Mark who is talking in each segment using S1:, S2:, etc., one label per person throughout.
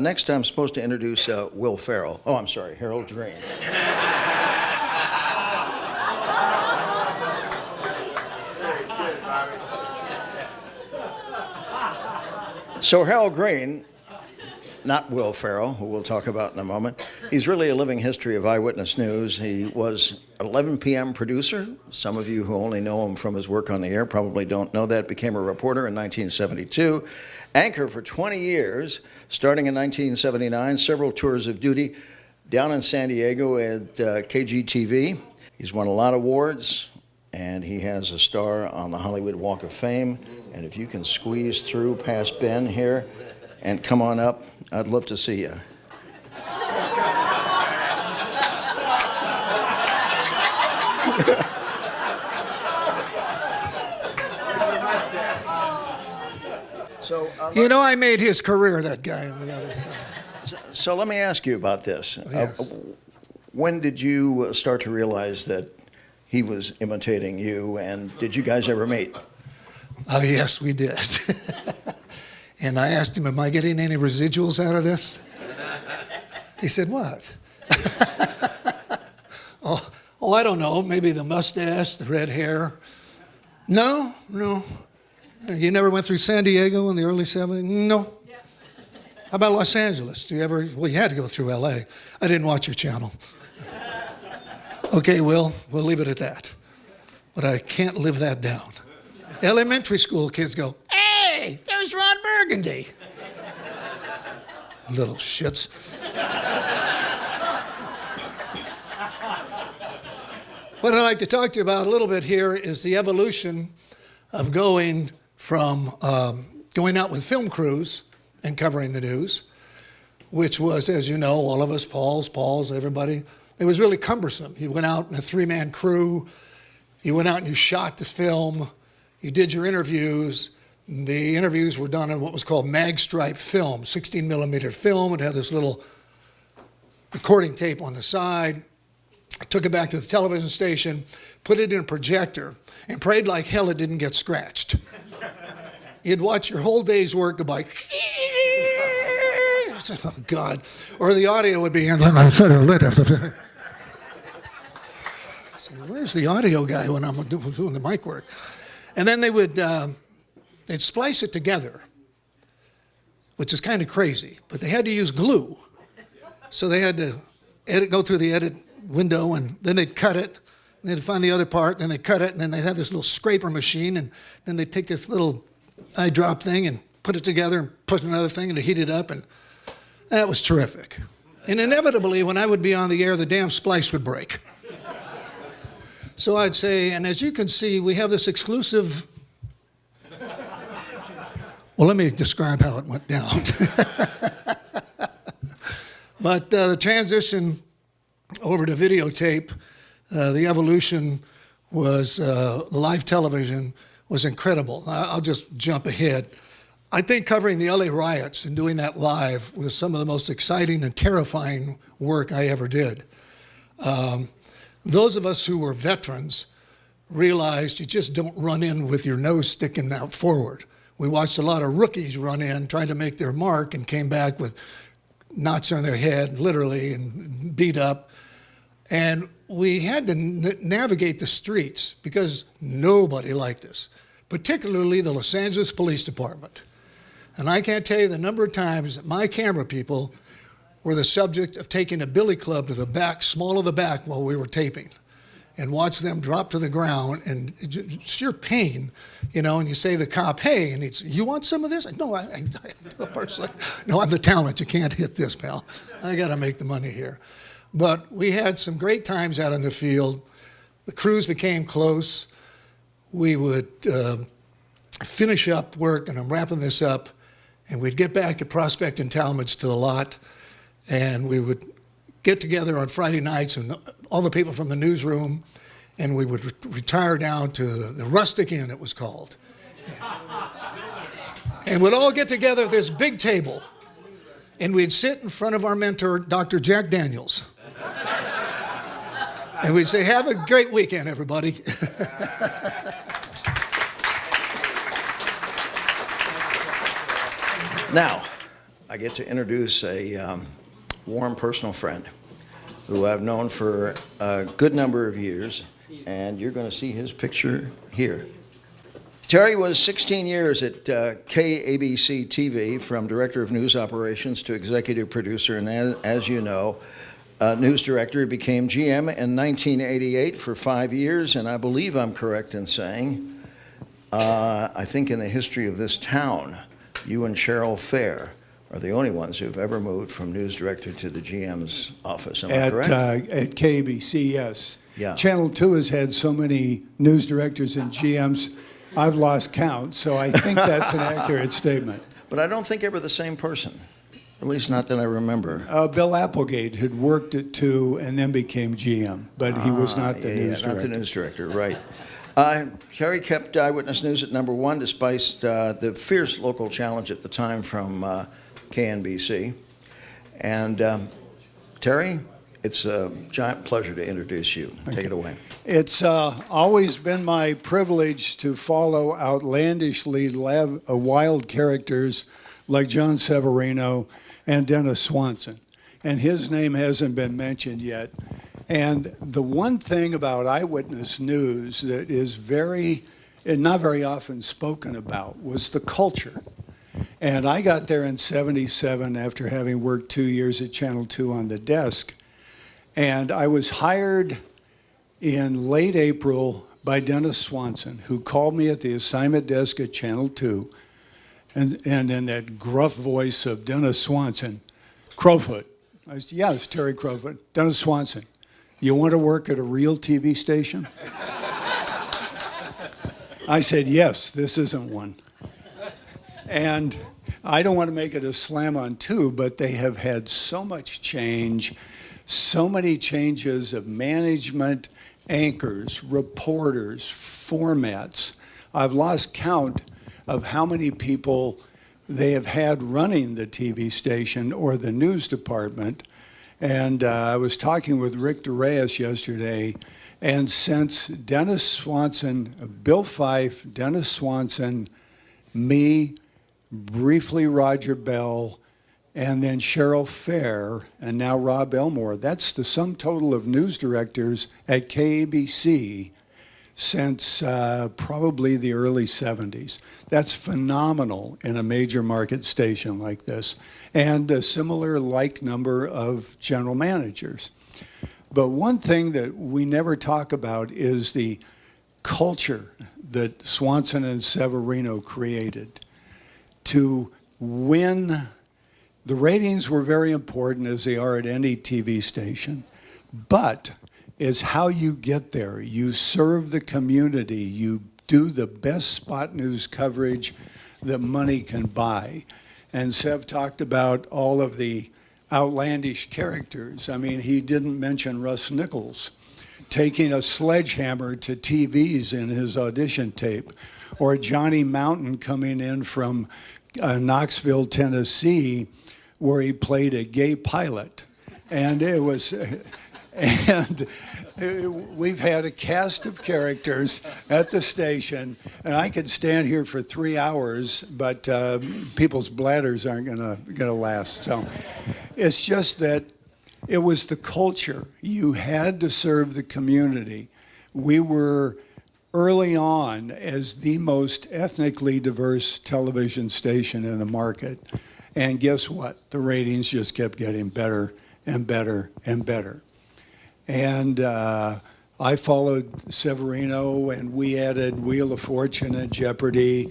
S1: Next, I'm supposed to introduce Will Ferrell. Oh, I'm sorry, Harold Green. So Harold Green, not Will Ferrell, who we'll talk about in a moment, he's really a living history of Eyewitness News. He was an 11 p.m. producer. Some of you who only know him from his work on the air probably don't know that. Became a reporter in 1972. Anchor for 20 years, starting in 1979, several tours of duty down in San Diego at KABC-TV. He's won a lot of awards, and he has a star on the Hollywood Walk of Fame. And if you can squeeze through past Ben here and come on up, I'd love to see you.
S2: You know, I made his career, that guy on the other side.
S1: So let me ask you about this.
S2: Yes.
S1: When did you start to realize that he was imitating you, and did you guys ever meet?
S2: Oh, yes, we did. And I asked him, am I getting any residuals out of this? He said, what? oh, I don't know. Maybe the mustache, the red hair. No. You never went through San Diego in the early 70s? No. How about Los Angeles? Well, you had to go through LA. I didn't watch your channel. Okay, we'll leave it at that. But I can't live that down. Elementary school kids go, hey, there's Ron Burgundy. Little shits. What I'd like to talk to you about a little bit here is the evolution of going from going out with film crews and covering the news, which was, as you know, all of us, Paul's, everybody, it was really cumbersome. You went out in a three-man crew, you went out and you shot the film, you did your interviews. The interviews were done on what was called mag stripe film, 16 millimeter film. It had this little recording tape on the side. I took it back to the television station, put it in a projector, and prayed like hell it didn't get scratched. You'd watch your whole day's work go by, oh God, or the audio would be, and then I said it later. Where's the audio guy when I'm doing the mic work? And then they'd splice it together, which is kind of crazy, but they had to use glue. So they had to go through the edit window, and then they'd cut it, and they'd find the other part, and they'd cut it, and then they'd have this little scraper machine, and then they'd take this little eye drop thing and put it together and put another thing and heat it up, and that was terrific. And inevitably, when I would be on the air, the damn splice would break. So I'd say, and as you can see, we have this exclusive. Well, let me describe how it went down. But the transition over to videotape, the evolution was, live television was incredible. I'll just jump ahead. I think covering the LA riots and doing that live was some of the most exciting and terrifying work I ever did. Those of us who were veterans realized you just don't run in with your nose sticking out forward. We watched a lot of rookies run in, trying to make their mark, and came back with knots on their head, literally, and beat up. And we had to navigate the streets because nobody liked us, particularly the Los Angeles Police Department. And I can't tell you the number of times that my camera people were the subject of taking a billy club to the back, small of the back, while we were taping, and watch them drop to the ground, and sheer pain, you know, and you say to the cop, hey, and he'd say, you want some of this? No, I personally, no, I'm the talent, you can't hit this, pal. I gotta make the money here. But we had some great times out in the field. The crews became close. We would finish up work, and I'm wrapping this up, and we'd get back at Prospect and Talmadge to the lot, and we would get together on Friday nights, and all the people from the newsroom, and we would retire down to the Rustic Inn, it was called. And we'd all get together at this big table, and we'd sit in front of our mentor, Dr. Jack Daniels. And we'd say, have a great weekend, everybody.
S1: Now, I get to introduce a warm personal friend who I've known for a good number of years, and you're going to see his picture here. Terry was 16 years at KABC-TV, from director of news operations to executive producer, and as you know, news director. He became GM in 1988 for 5 years, and I believe I'm correct in saying, I think in the history of this town, you and Cheryl Fair are the only ones who've ever moved from news director to the GM's office. Am I correct?
S3: At KABC, yes.
S1: Yeah.
S3: Channel 2 has had so many news directors and GMs, I've lost count, so I think that's an accurate statement.
S1: But I don't think ever the same person, at least not that I remember.
S3: Bill Applegate had worked at 2 and then became GM, but he was not the news director.
S1: Not the news director, right. Terry kept Eyewitness News at #1 despite the fierce local challenge at the time from KNBC. And Terry, it's a giant pleasure to introduce you.
S3: Okay.
S1: Take it away.
S3: It's always been my privilege to follow outlandishly wild characters like John Severino and Dennis Swanson. And his name hasn't been mentioned yet. And the one thing about Eyewitness News that is not very often spoken about was the culture. And I got there in '77 after having worked 2 years at Channel 2 on the desk. And I was hired in late April by Dennis Swanson, who called me at the assignment desk at Channel 2, and in that gruff voice of Dennis Swanson, Crowfoot. I said, yeah, it's Terry Crowfoot. Dennis Swanson, you want to work at a real TV station? I said, yes, this isn't one. And I don't want to make it a slam on 2, but they have had so much change, so many changes of management, anchors, reporters, formats. I've lost count of how many people they have had running the TV station or the news department. And I was talking with Rick DeReyes yesterday, and since Dennis Swanson, Bill Fife, Dennis Swanson, me, briefly Roger Bell, and then Cheryl Fair, and now Rob Elmore. That's the sum total of news directors at KABC since probably the early 70s. That's phenomenal in a major market station like this, and a similar like number of general managers. But one thing that we never talk about is the culture that Swanson and Severino created to win. The ratings were very important, as they are at any TV station, but it's how you get there. You serve the community. You do the best spot news coverage that money can buy. And Sev talked about all of the outlandish characters. I mean, he didn't mention Russ Nichols taking a sledgehammer to TVs in his audition tape, or Johnny Mountain coming in from Knoxville, Tennessee, where he played a gay pilot. And it was, and we've had a cast of characters at the station, and I could stand here for 3 hours, but people's bladders aren't gonna last. So it's just that it was the culture. You had to serve the community. We were early on as the most ethnically diverse television station in the market. And guess what? The ratings just kept getting better and better and better. And I followed Severino, and we added Wheel of Fortune and Jeopardy.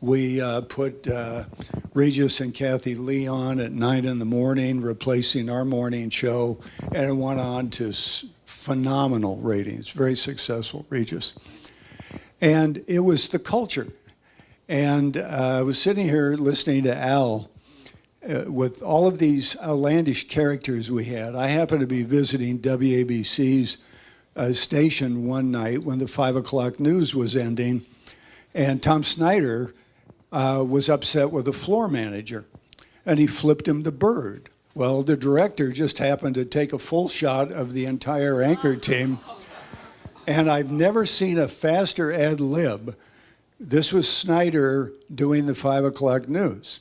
S3: We put Regis and Kathy Lee on at 9 in the morning, replacing our morning show, and it went on to phenomenal ratings, very successful, Regis. And it was the culture. And I was sitting here listening to Al with all of these outlandish characters we had. I happened to be visiting WABC's station one night when the 5 o'clock news was ending, and Tom Snyder was upset with the floor manager, and he flipped him the bird. Well, the director just happened to take a full shot of the entire anchor team, and I've never seen a faster ad lib. This was Snyder doing the 5 o'clock news.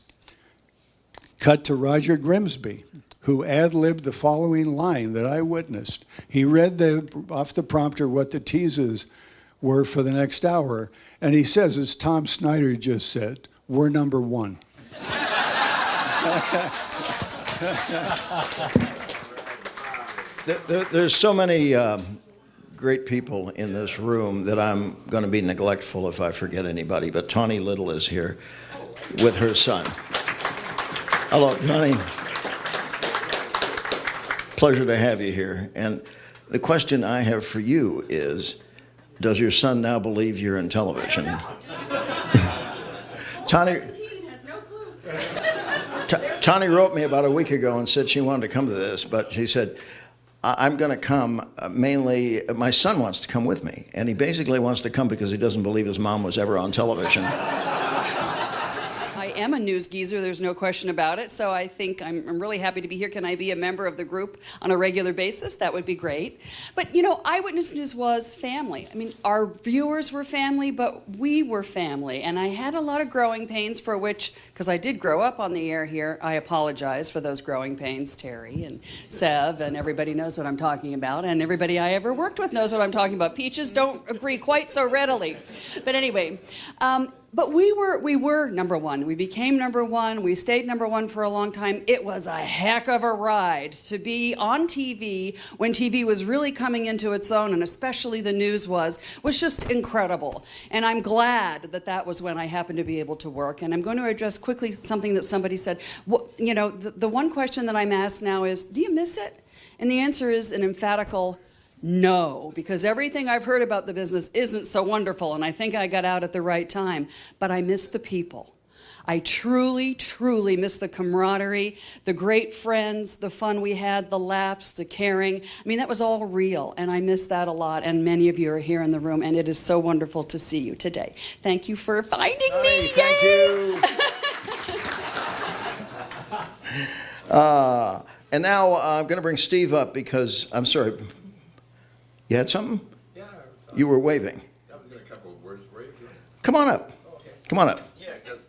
S3: Cut to Roger Grimsby, who ad-libbed the following line that I witnessed. He read off the prompter what the teases were for the next hour, and he says, as Tom Snyder just said, we're number one.
S1: There's so many great people in this room that I'm going to be neglectful if I forget anybody, but Tawny Little is here with her son. Hello, Tawny. Pleasure to have you here. And the question I have for you is, does your son now believe you're in television? Tawny wrote me about a week ago and said she wanted to come to this, but she said, I'm going to come mainly, my son wants to come with me, and he basically wants to come because he doesn't believe his mom was ever on television.
S4: I am a news geezer, there's no question about it, so I think I'm really happy to be here. Can I be a member of the group on a regular basis? That would be great. But, you know, Eyewitness News was family. I mean, our viewers were family, but we were family. And I had a lot of growing pains for which, because I did grow up on the air here, I apologize for those growing pains, Terry and Sev, and everybody knows what I'm talking about, and everybody I ever worked with knows what I'm talking about. Peaches don't agree quite so readily. But anyway, but we were number one. We became number one. We stayed number one for a long time. It was a heck of a ride to be on TV when TV was really coming into its own, and especially the news was just incredible. And I'm glad that that was when I happened to be able to work. And I'm going to address quickly something that somebody said. Well, you know, the one question that I'm asked now is, do you miss it? And the answer is an emphatical no, because everything I've heard about the business isn't so wonderful, and I think I got out at the right time. But I miss the people. I truly, truly miss the camaraderie, the great friends, the fun we had, the laughs, the caring. I mean, that was all real, and I miss that a lot, and many of you are here in the room, and it is so wonderful to see you today. Thank you for finding me.
S1: Thank you. And now I'm going to bring Steve up because, I'm sorry, you had something?
S5: Yeah.
S1: You were waving.
S5: I was got a couple of words for you.
S1: Come on up.
S5: Okay.
S1: Come on up.
S5: Yeah, because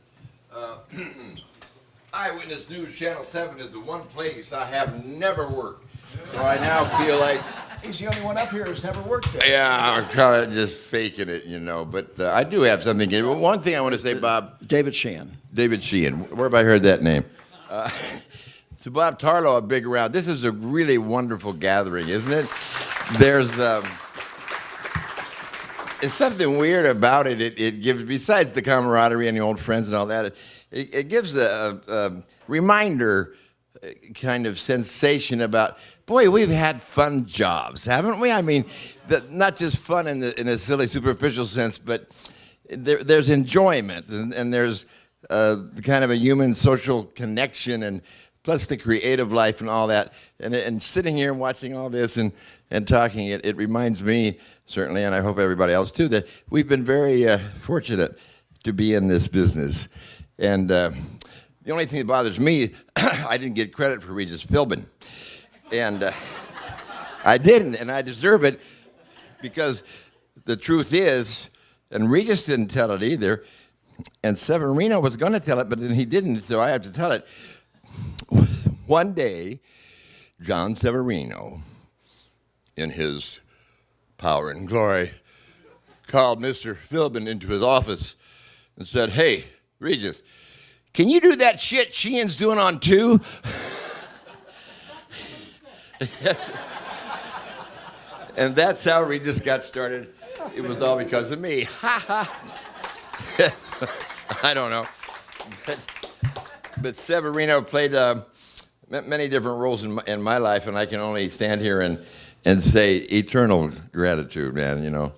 S5: Eyewitness News Channel 7 is the one place I have never worked. So I now feel like...
S1: He's the only one up here who's never worked there.
S5: Yeah, I'm kind of just faking it, you know. But I do have something. One thing I want to say, Bob.
S1: David Sheehan.
S5: David Sheehan. Where have I heard that name? So Bob Tarlow, a big round. This is a really wonderful gathering, isn't it? There's it's something weird about it. It gives, besides the camaraderie and the old friends and all that, it gives a reminder kind of sensation about, boy, we've had fun jobs, haven't we? I mean, not just fun in a silly, superficial sense, but there's enjoyment and there's kind of a human social connection, and plus the creative life and all that. And sitting here and watching all this and talking, it reminds me, certainly, and I hope everybody else too, that we've been very fortunate to be in this business. And the only thing that bothers me, I didn't get credit for Regis Philbin. And I didn't, and I deserve it, because the truth is, and Regis didn't tell it either, and Severino was going to tell it, but then he didn't, so I have to tell it. One day, John Severino, in his power and glory, called Mr. Philbin into his office and said, "Hey, Regis, can you do that shit Sheehan's doing on 2?" And that's how Regis got started. It was all because of me. Ha ha. I don't know. But Severino played many different roles in my life, and I can only stand here and say eternal gratitude, man, you know.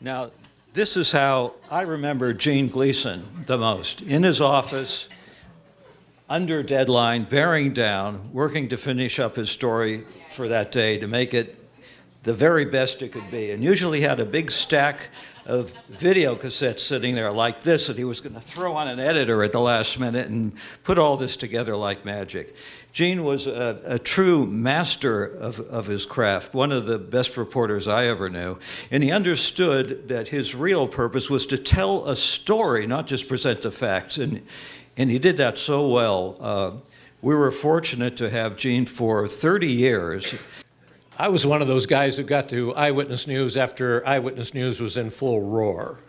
S6: Now, this is how I remember Gene Gleason the most. In his office, under deadline, bearing down, working to finish up his story for that day, to make it the very best it could be, and usually had a big stack of video cassettes sitting there like this that he was going to throw on an editor at the last minute and put all this together like magic. Gene was a true master of his craft, one of the best reporters I ever knew, and he understood that his real purpose was to tell a story, not just present the facts, and he did that so well. We were fortunate to have Gene for 30 years.
S7: I was one of those guys who got to Eyewitness News after Eyewitness News was in full roar,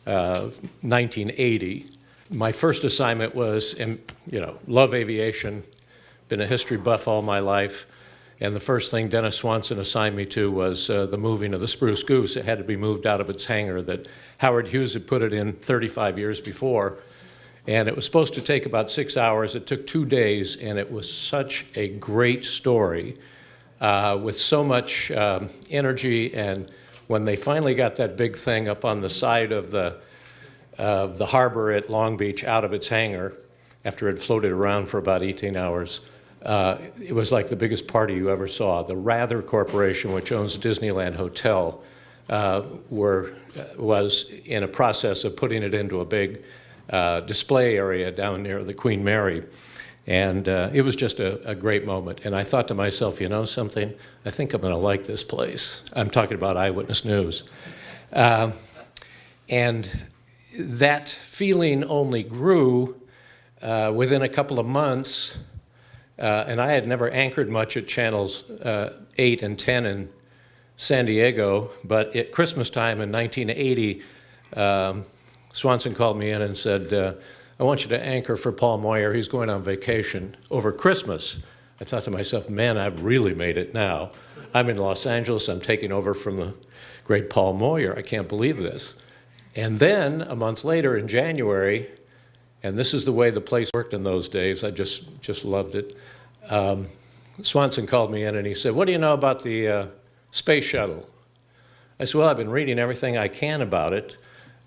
S7: 1980. My first assignment was, love aviation, been a history buff all my life, and the first thing Dennis Swanson assigned me to was the moving of the Spruce Goose. It had to be moved out of its hangar that Howard Hughes had put it in 35 years before, and it was supposed to take about 6 hours. It took 2 days, and it was such a great story. With so much energy, and when they finally got that big thing up on the side of the harbor at Long Beach out of its hangar, after it had floated around for about 18 hours, it was like the biggest party you ever saw. The Rather Corporation, which owns Disneyland Hotel, was in a process of putting it into a big display area down near the Queen Mary. And it was just a great moment. And I thought to myself, you know something? I think I'm going to like this place. I'm talking about Eyewitness News. And that feeling only grew within a couple of months. And I had never anchored much at channels 8 and 10 in San Diego. But at Christmas time in 1980, Swanson called me in and said, I want you to anchor for Paul Moyer. He's going on vacation over Christmas. I thought to myself, man, I've really made it now. I'm in Los Angeles. I'm taking over from the great Paul Moyer. I can't believe this. And then a month later in January, and this is the way the place worked in those days. I just loved it. Swanson called me in and he said, what do you know about the space shuttle? I said, well, I've been reading everything I can about it.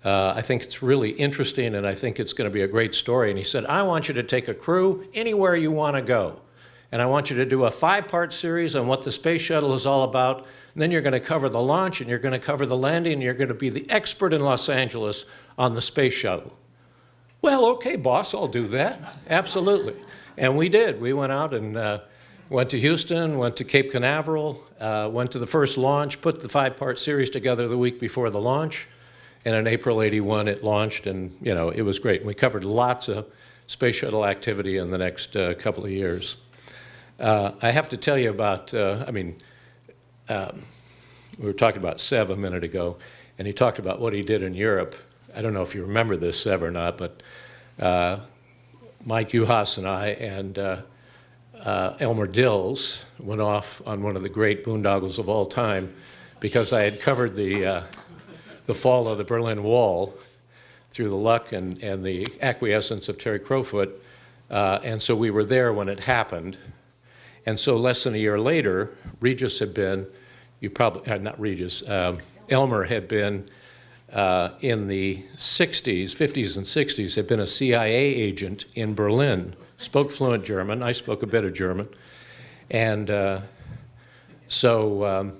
S7: I think it's really interesting, and I think it's going to be a great story. And he said, I want you to take a crew anywhere you want to go. And I want you to do a 5-part series on what the space shuttle is all about. And then you're going to cover the launch, and you're going to cover the landing, and you're going to be the expert in Los Angeles on the space shuttle. Well, okay, boss, I'll do that. Absolutely. And we did. We went out and went to Houston, went to Cape Canaveral, went to the first launch, put the 5-part series together the week before the launch. And in April '81, it launched, and it was great. We covered lots of space shuttle activity in the next couple of years. I have to tell you about, we were talking about Sev a minute ago, and he talked about what he did in Europe. I don't know if you remember this, Sev, or not, but Mike Uhas and I and Elmer Dills went off on one of the great boondoggles of all time because I had covered the fall of the Berlin Wall through the luck and the acquiescence of Terry Crowfoot. And so we were there when it happened. And so less than a year later, Regis had been, not Regis, Elmer had been in the 60s, 50s and 60s, had been a CIA agent in Berlin, spoke fluent German. I spoke a bit of German. And so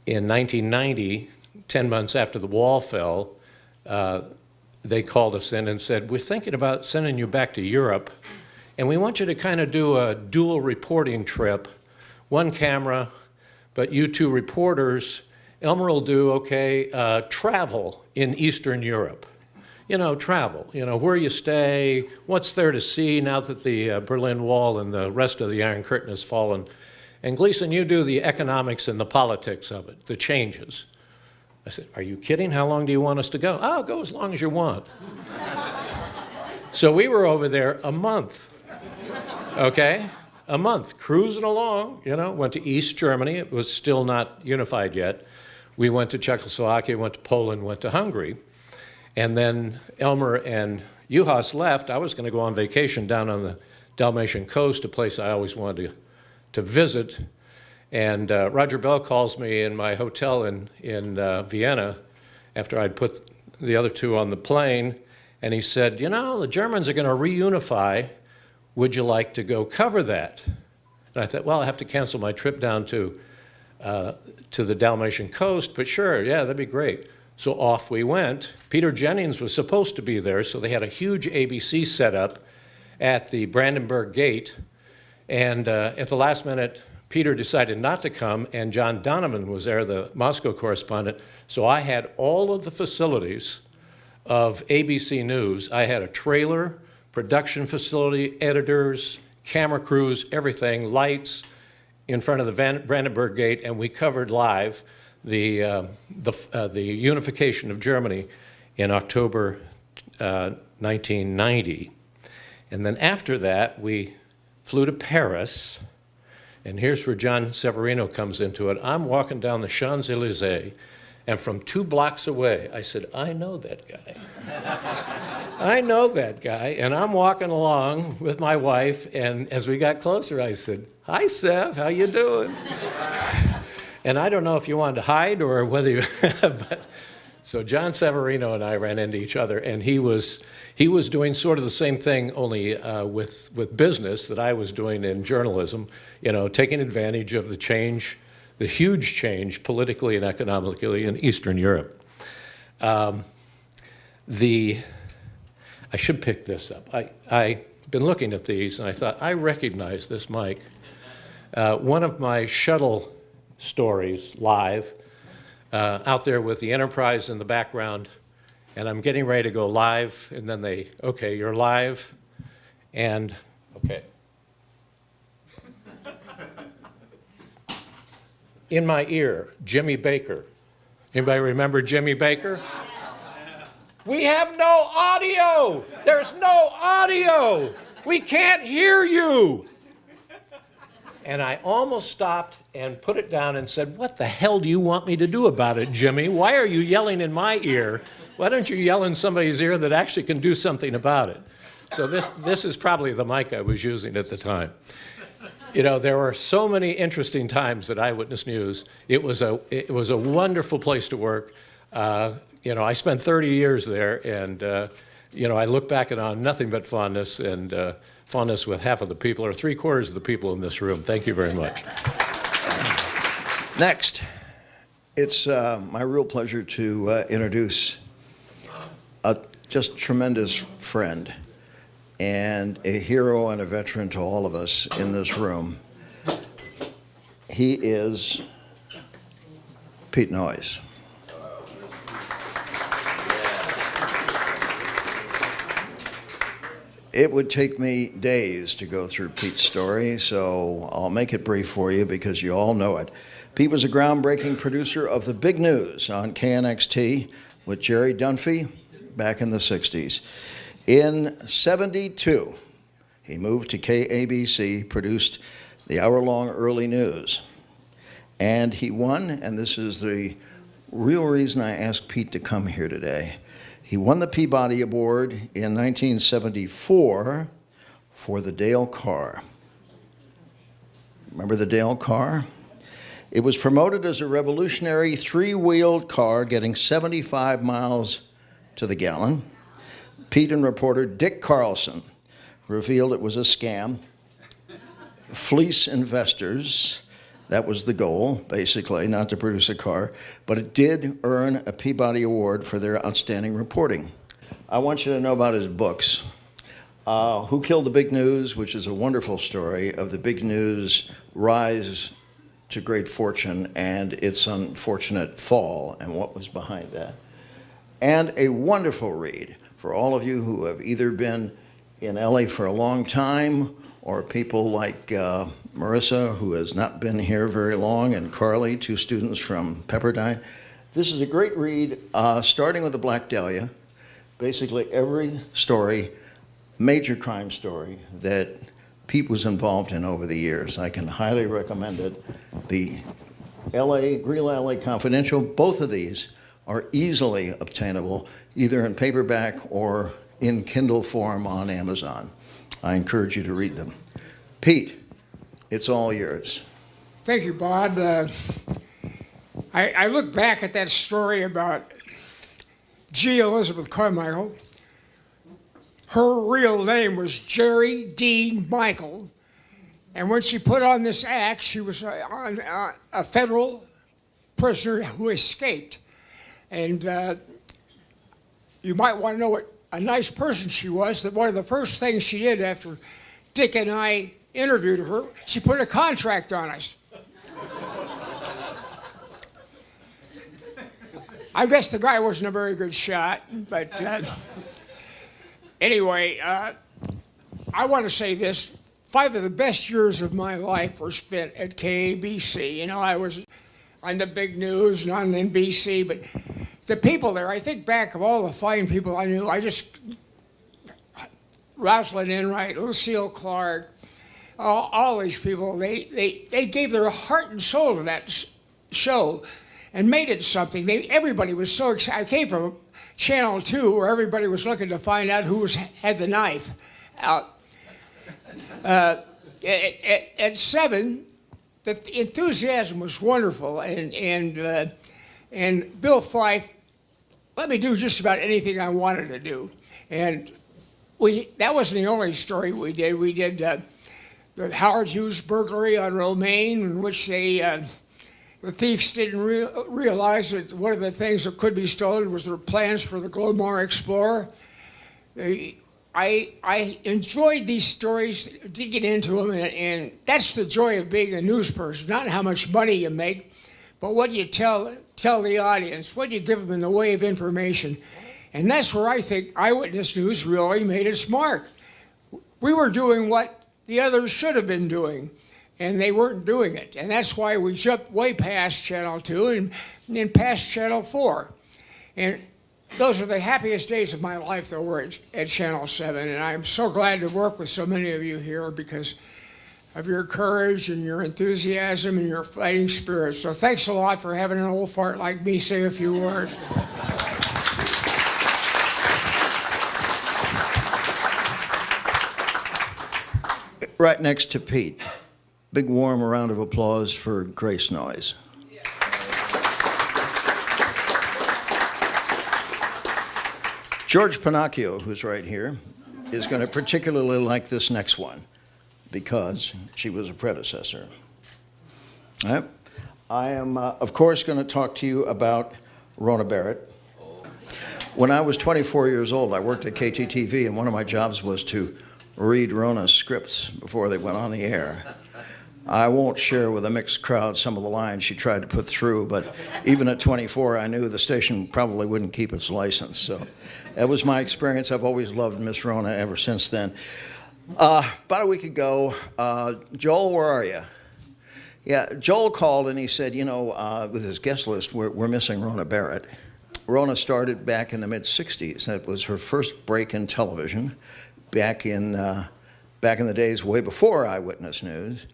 S7: in 1990, 10 months after the wall fell, they called us in and said, we're thinking about sending you back to Europe, and we want you to kind of do a dual reporting trip, one camera, but you two reporters. Elmer will do, travel in Eastern Europe. Travel, where you stay, what's there to see now that the Berlin Wall and the rest of the Iron Curtain has fallen. And Gleason, you do the economics and the politics of it, the changes. I said, are you kidding? How long do you want us to go? Oh, go as long as you want. So we were over there a month, a month, cruising along, went to East Germany. It was still not unified yet. We went to Czechoslovakia, went to Poland, went to Hungary. And then Elmer and Uhas left. I was going to go on vacation down on the Dalmatian coast, a place I always wanted to visit. And Roger Bell calls me in my hotel in Vienna after I'd put the other two on the plane, and he said, the Germans are going to reunify. Would you like to go cover that? And I thought, well, I have to cancel my trip down to to the Dalmatian coast, but sure, yeah, that'd be great. So off we went. Peter Jennings was supposed to be there, so they had a huge ABC setup at the Brandenburg Gate. And at the last minute, Peter decided not to come, and John Donovan was there, the Moscow correspondent. So I had all of the facilities of ABC News. I had a trailer, production facility, editors, camera crews, everything, lights in front of the Brandenburg Gate, and we covered live the unification of Germany in October 1990. And then after that, we flew to Paris, and here's where John Severino comes into it. I'm walking down the Champs-Élysées, and from 2 blocks away, I said, I know that guy. I know that guy. And I'm walking along with my wife, and as we got closer, I said, hi, Sev, how you doing? And I don't know if you wanted to hide or whether you, but so John Severino and I ran into each other, and he was doing sort of the same thing, only with business that I was doing in journalism, you know, taking advantage of the change, the huge change politically and economically in Eastern Europe. I should pick this up. I've been looking at these, and I thought, I recognize this mic. One of my shuttle stories live, out there with the Enterprise in the background, and I'm getting ready to go live, and then okay, you're live, and, okay. In my ear, Jimmy Baker. Anybody remember Jimmy Baker? We have no audio! There's no audio! We can't hear you! And I almost stopped and put it down and said, what the hell do you want me to do about it, Jimmy? Why are you yelling in my ear? Why don't you yell in somebody's ear that actually can do something about it? So this is probably the mic I was using at the time. You know, there were so many interesting times at Eyewitness News. It was a wonderful place to work. You know, I spent 30 years there, and you know, I look back on nothing but fondness, and fondness with half of the people, or 3/4 of the people in this room. Thank you very much.
S1: Next, it's my real pleasure to introduce a just tremendous friend and a hero and a veteran to all of us in this room. He is Pete Noyes. It would take me days to go through Pete's story, so I'll make it brief for you because you all know it. Pete was a groundbreaking producer of The Big News on KNXT with Jerry Dunphy back in the 60s. In '72, he moved to KABC, produced the hour-long early news. And he won, and this is the real reason I asked Pete to come here today. He won the Peabody Award in 1974 for the Dale car. Remember the Dale car? It was promoted as a revolutionary 3-wheeled car getting 75 miles to the gallon. Pete and reporter Dick Carlson revealed it was a scam. Fleece investors. That was the goal, basically, not to produce a car, but it did earn a Peabody Award for their outstanding reporting. I want you to know about his books. Who Killed the Big News, which is a wonderful story of the Big News rise to great fortune and its unfortunate fall and what was behind that. And a wonderful read for all of you who have either been in LA for a long time or people like Marissa, who has not been here very long, and Carly, 2 students from Pepperdine. This is a great read, starting with the Black Dahlia. Basically every story, major crime story, that Pete was involved in over the years. I can highly recommend it. The Real LA Confidential, both of these are easily obtainable, either in paperback or in Kindle form on Amazon. I encourage you to read them. Pete, it's all yours.
S8: Thank you, Bob. I look back at that story about G. Elizabeth Carmichael. Her real name was Jerry Dean Michael, And when she put on this act, she was a federal prisoner who escaped. And you might want to know what a nice person she was, that one of the first things she did after Dick and I interviewed her, she put a contract on us. I guess the guy wasn't a very good shot, but anyway, I want to say this. 5 of the best years of my life were spent at KABC. You know, I was on the big news and on NBC, but the people there, I think back of all the fine people I knew, Rosalind Enright, Lucille Clark, all these people, they gave their heart and soul to that show and made it something. Everybody was so excited. I came from Channel 2 where everybody was looking to find out who had the knife out. At 7, the enthusiasm was wonderful, and Bill Fife let me do just about anything I wanted to do. And that wasn't the only story we did. We did the Howard Hughes burglary on Romaine, in which the thieves didn't realize that one of the things that could be stolen was their plans for the Glomar Explorer. I enjoyed these stories, digging into them, and that's the joy of being a news person, not how much money you make, but what you tell the audience, what you give them in the way of information. And that's where I think Eyewitness News really made its mark. We were doing what the others should have been doing, and they weren't doing it. And that's why we jumped way past Channel 2 and then past Channel 4. And those are the happiest days of my life, though, were at Channel 7. And I'm so glad to work with so many of you here because of your courage and your enthusiasm and your fighting spirit. So thanks a lot for having an old fart like me say a few words.
S1: Right next to Pete. Big warm round of applause for Grace Noyes. George Pinocchio, who's right here, is going to particularly like this next one because she was a predecessor. All right. I am, of course, going to talk to you about Rona Barrett. When I was 24 years old, I worked at KTTV, and one of my jobs was to read Rona's scripts before they went on the air. I won't share with a mixed crowd some of the lines she tried to put through, but even at 24, I knew the station probably wouldn't keep its license. So that was my experience. I've always loved Miss Rona ever since then. About a week ago, Joel, where are you? Yeah, Joel called and he said, you know, with his guest list, we're missing Rona Barrett. Rona started back in the mid-'60s. That was her first break in television back in the days way before Eyewitness News.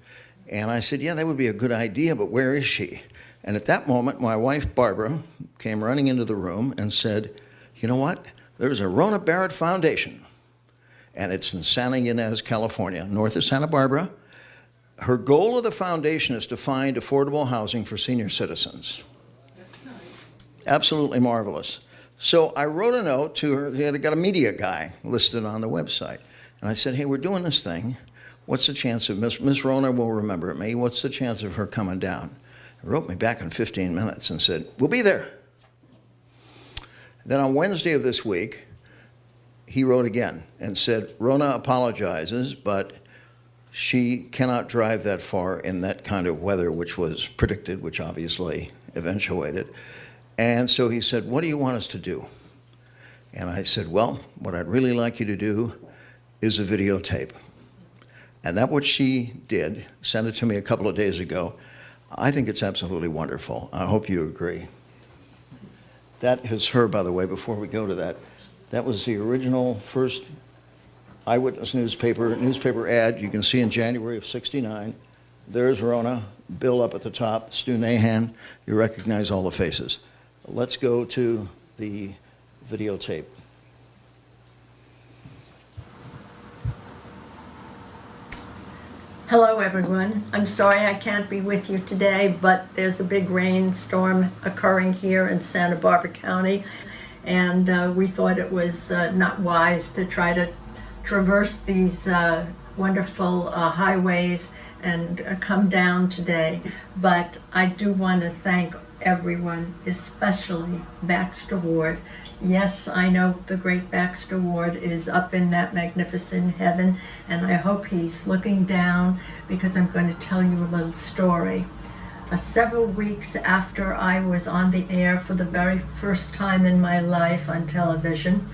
S1: And I said, yeah, that would be a good idea, but where is she? And at that moment, my wife, Barbara, came running into the room and said, you know what? There's a Rona Barrett Foundation, and it's in Santa Ynez, California, north of Santa Barbara. Her goal of the foundation is to find affordable housing for senior citizens. Absolutely marvelous. So I wrote a note to her. They had got a media guy listed on the website. And I said, hey, we're doing this thing. What's the chance of Miss Rona will remember me? What's the chance of her coming down? He wrote me back in 15 minutes and said, we'll be there. Then on Wednesday of this week, he wrote again and said, Rona apologizes, but she cannot drive that far in that kind of weather, which was predicted, which obviously eventuated. And so he said, what do you want us to do? And I said, well, what I'd really like you to do is a videotape. And that's what she did, sent it to me a couple of days ago. I think it's absolutely wonderful. I hope you agree. That is her, by the way, before we go to that. That was the original first Eyewitness newspaper ad you can see in January of '69. There's Rona, Bill up at the top, Stu Nahan. You recognize all the faces. Let's go to the videotape.
S9: Hello, everyone. I'm sorry I can't be with you today, but there's a big rainstorm occurring here in Santa Barbara County, and we thought it was not wise to try to traverse these wonderful highways and come down today, but I do want to thank everyone, especially Baxter Ward. Yes, I know the great Baxter Ward is up in that magnificent heaven, and I hope he's looking down, because I'm going to tell you a little story. Several weeks after I was on the air for the very first time in my life on television,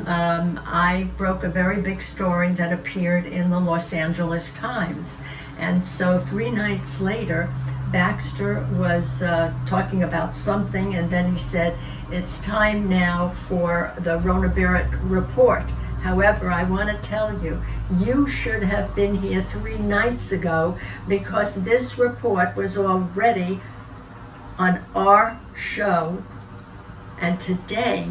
S9: I broke a very big story that appeared in the Los Angeles Times. And so 3 nights later, Baxter was talking about something, and then he said, "It's time now for the Rona Barrett report." However, I want to tell you, you should have been here 3 nights ago, because this report was already on our show. And today,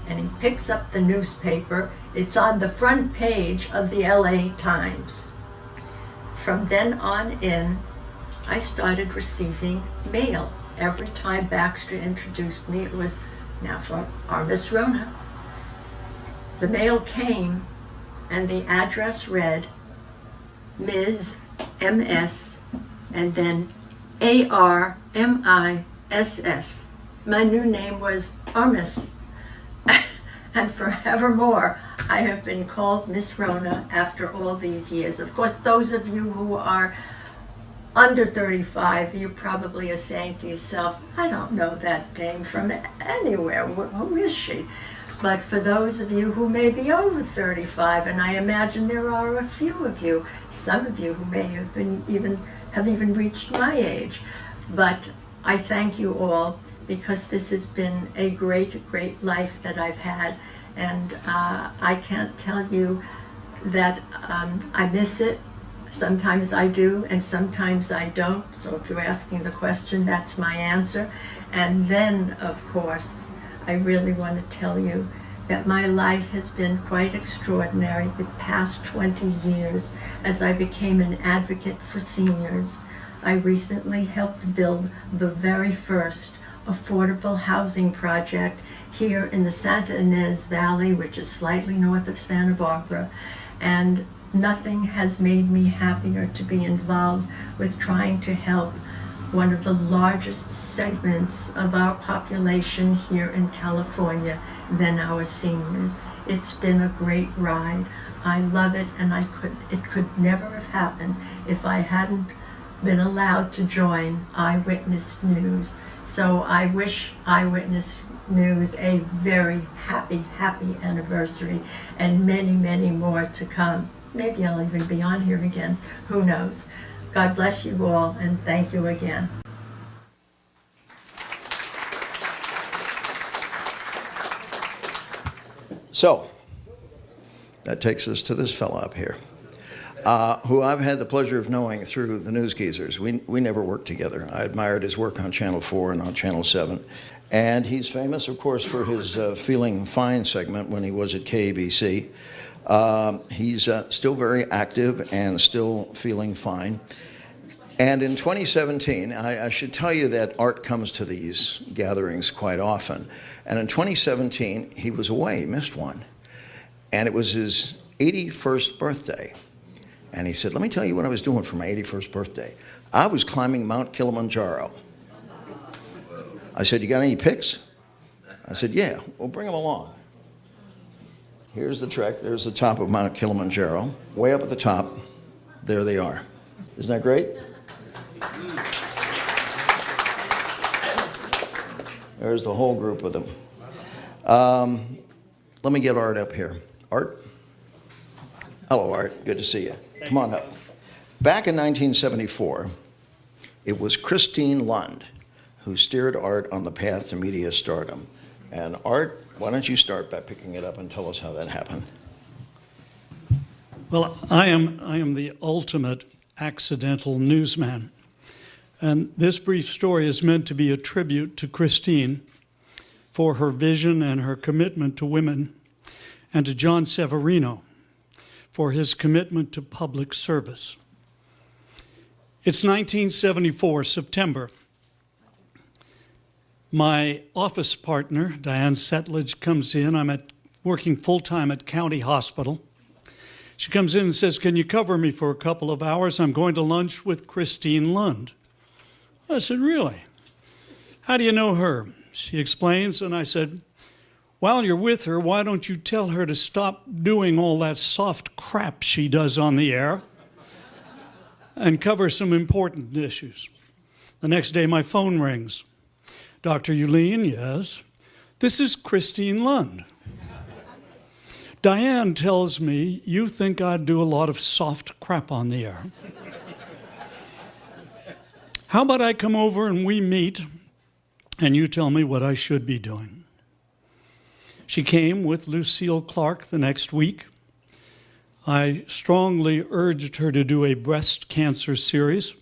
S9: and he picks up the newspaper, it's on the front page of the LA Times. From then on in, I started receiving mail. Every time Baxter introduced me, it was, "Now for our Miss Rona." The mail came, and the address read Ms. M.S. and then A.R.M.I.S.S. My new name was Armis. And forevermore, I have been called Miss Rona after all these years. Of course, those of you who are under 35, you probably are saying to yourself, "I don't know that dame from anywhere. Who is she?" But for those of you who may be over 35, and I imagine there are a few of you, some of you who may have been even reached my age, but I thank you all, because this has been a great, great life that I've had, and I can't tell you that I miss it. Sometimes I do, and sometimes I don't. So if you're asking the question, that's my answer. And then, of course, I really want to tell you that my life has been quite extraordinary the past 20 years as I became an advocate for seniors. I recently helped build the very first affordable housing project here in the Santa Ynez Valley, which is slightly north of Santa Barbara. And nothing has made me happier to be involved with trying to help one of the largest segments of our population here in California than our seniors. It's been a great ride. I love it, and it could never have happened if I hadn't been allowed to join Eyewitness News. So I wish Eyewitness News a very happy, happy anniversary, and many, many more to come. Maybe I'll even be on here again. Who knows? God bless you all, and thank you again.
S1: So, that takes us to this fella up here, who I've had the pleasure of knowing through the News Geezers. We never worked together. I admired his work on Channel 4 and on Channel 7. And he's famous, of course, for his Feeling Fine segment when he was at KABC. He's still very active and still feeling fine. And in 2017, I should tell you that Art comes to these gatherings quite often. And in 2017, he was away, missed one. And it was his 81st birthday. And he said, "Let me tell you what I was doing for my 81st birthday. I was climbing Mount Kilimanjaro." I said, "You got any pics?" I said, "Yeah, well, bring them along." Here's the trek. There's the top of Mount Kilimanjaro. Way up at the top, there they are. Isn't that great? There's the whole group of them. Let me get Art up here. Art? Hello, Art. Good to see you. Come on up. Back in 1974, it was Christine Lund who steered Art on the path to media stardom. And Art, why don't you start by picking it up and tell us how that happened?
S10: Well, I am the ultimate accidental newsman. And this brief story is meant to be a tribute to Christine for her vision and her commitment to women, and to John Severino for his commitment to public service. It's 1974, September. My office partner, Diane Settlage, comes in. I'm working full-time at County Hospital. She comes in and says, "Can you cover me for a couple of hours? I'm going to lunch with Christine Lund." I said, "Really? How do you know her?" She explains, and I said, "While you're with her, why don't you tell her to stop doing all that soft crap she does on the air and cover some important issues?" The next day, my phone rings. "Dr. Yulene, yes. This is Christine Lund. Diane tells me you think I'd do a lot of soft crap on the air. How about I come over and we meet and you tell me what I should be doing?" She came with Lucille Clark the next week. I strongly urged her to do a breast cancer series,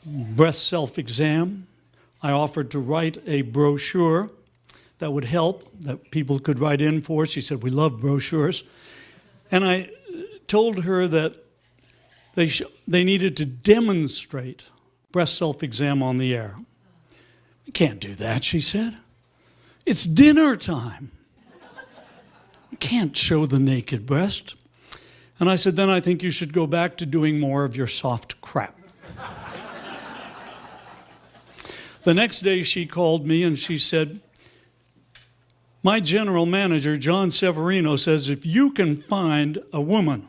S10: breast self-exam. I offered to write a brochure that would help, that people could write in for. She said, "We love brochures." And I told her that they needed to demonstrate breast self-exam on the air. "We can't do that," she said. "It's dinner time. We can't show the naked breast." And I said, "Then I think you should go back to doing more of your soft crap." The next day she called me and she said, "My general manager, John Severino, says if you can find a woman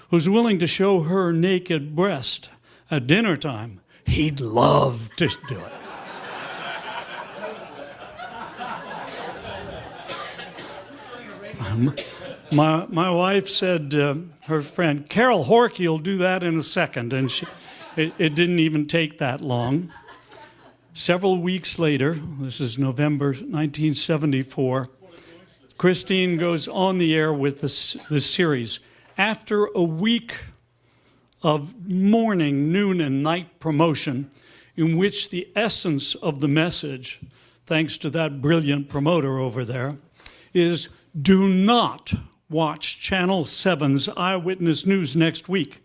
S10: who's willing to show her naked breast at dinner time, he'd love to do it." My wife said her friend, "Carol Horkey will do that in a second," and it didn't even take that long. Several weeks later, this is November 1974, Christine goes on the air with this series. After a week of morning, noon, and night promotion, in which the essence of the message, thanks to that brilliant promoter over there, is do not watch Channel 7's Eyewitness News next week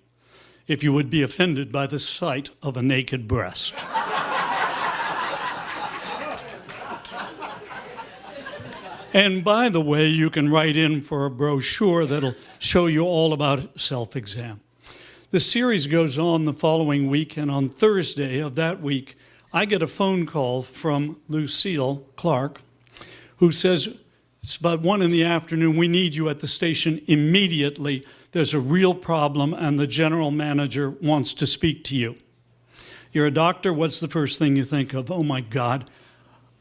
S10: if you would be offended by the sight of a naked breast. And by the way, you can write in for a brochure that'll show you all about self-exam. The series goes on the following week, and on Thursday of that week, I get a phone call from Lucille Clark, who says, "It's about 1 PM. We need you at the station immediately. There's a real problem, and the general manager wants to speak to you." You're a doctor. What's the first thing you think of? Oh, my God,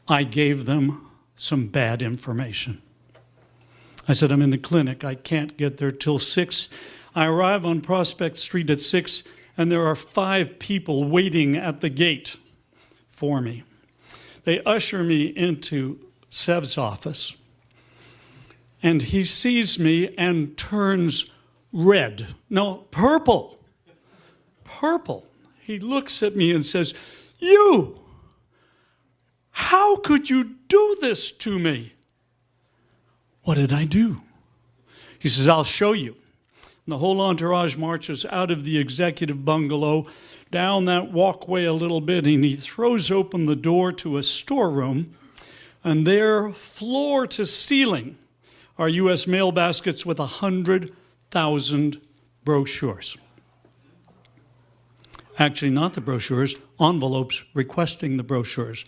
S10: I gave them some bad information. I said, "I'm in the clinic. I can't get there till 6. I arrive on Prospect Street at 6, and there are 5 people waiting at the gate for me. They usher me into Sev's office, and he sees me and turns red. No, purple. Purple. He looks at me and says, "You! How could you do this to me?" What did I do? He says, "I'll show you." And the whole entourage marches out of the executive bungalow, down that walkway a little bit, and he throws open the door to a storeroom, and there, floor to ceiling, are U.S. mail baskets with 100,000 brochures. Actually, not the brochures, envelopes requesting the brochures.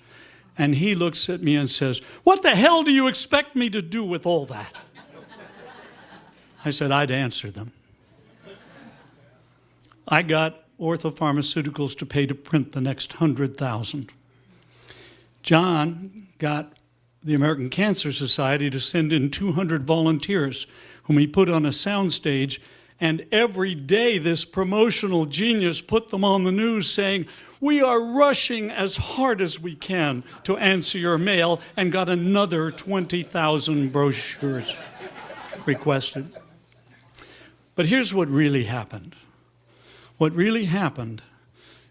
S10: And he looks at me and says, "What the hell do you expect me to do with all that?" I said, "I'd answer them." I got Ortho Pharmaceuticals to pay to print the next 100,000. John got the American Cancer Society to send in 200 volunteers, whom he put on a soundstage, and every day this promotional genius put them on the news saying, "We are rushing as hard as we can to answer your mail," and got another 20,000 brochures requested. But here's what really happened. What really happened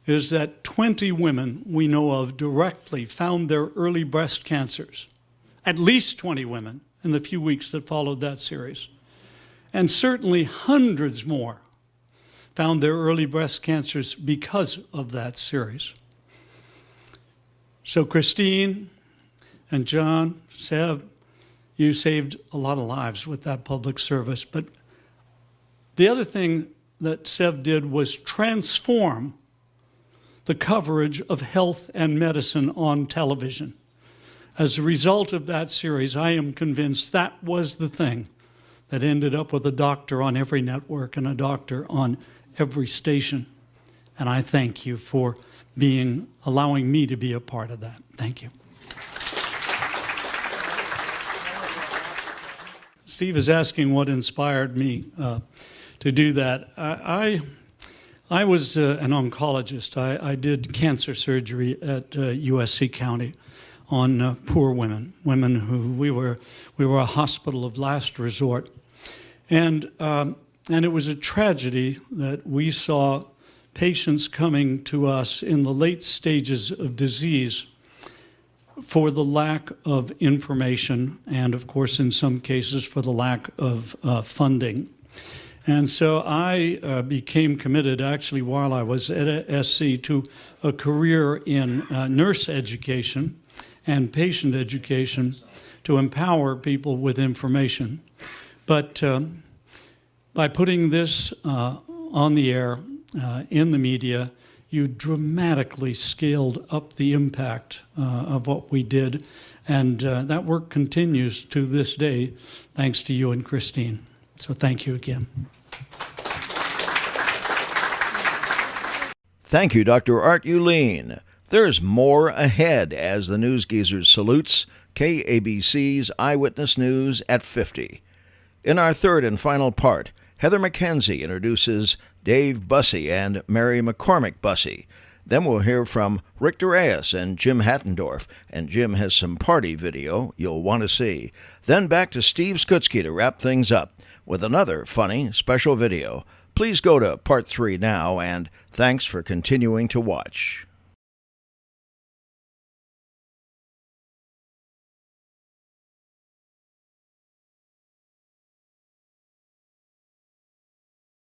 S10: is that 20 women we know of directly found their early breast cancers, at least 20 women in the few weeks that followed that series. And certainly hundreds more found their early breast cancers because of that series. So Christine and John, Sev, you saved a lot of lives with that public service, but The other thing that Sev did was transform the coverage of health and medicine on television. As a result of that series, I am convinced that was the thing that ended up with a doctor on every network and a doctor on every station. And I thank you for allowing me to be a part of that. Thank you. Steve is asking what inspired me to do that. I was an oncologist. I did cancer surgery at USC County on poor women who we were a hospital of last resort, and it was a tragedy that we saw patients coming to us in the late stages of disease for the lack of information, and of course in some cases for the lack of funding. And so I became committed, actually, while I was at SC, to a career in nurse education and patient education to empower people with information. But by putting this on the air, in the media, you dramatically scaled up the impact of what we did. And that work continues to this day, thanks to you and Christine. So thank you again.
S1: Thank you, Dr. Art Uleen. There's more ahead as the News Geezer salutes KABC's Eyewitness News at 50. In our third and final part, Heather McKenzie introduces Dave Bussey and Mary McCormick Bussey. Then we'll hear from Rick Duraeus and Jim Hattendorf, and Jim has some party video you'll want to see. Then back to Steve Skutsky to wrap things up with another funny special video. Please go to part 3 now, and thanks for continuing to watch.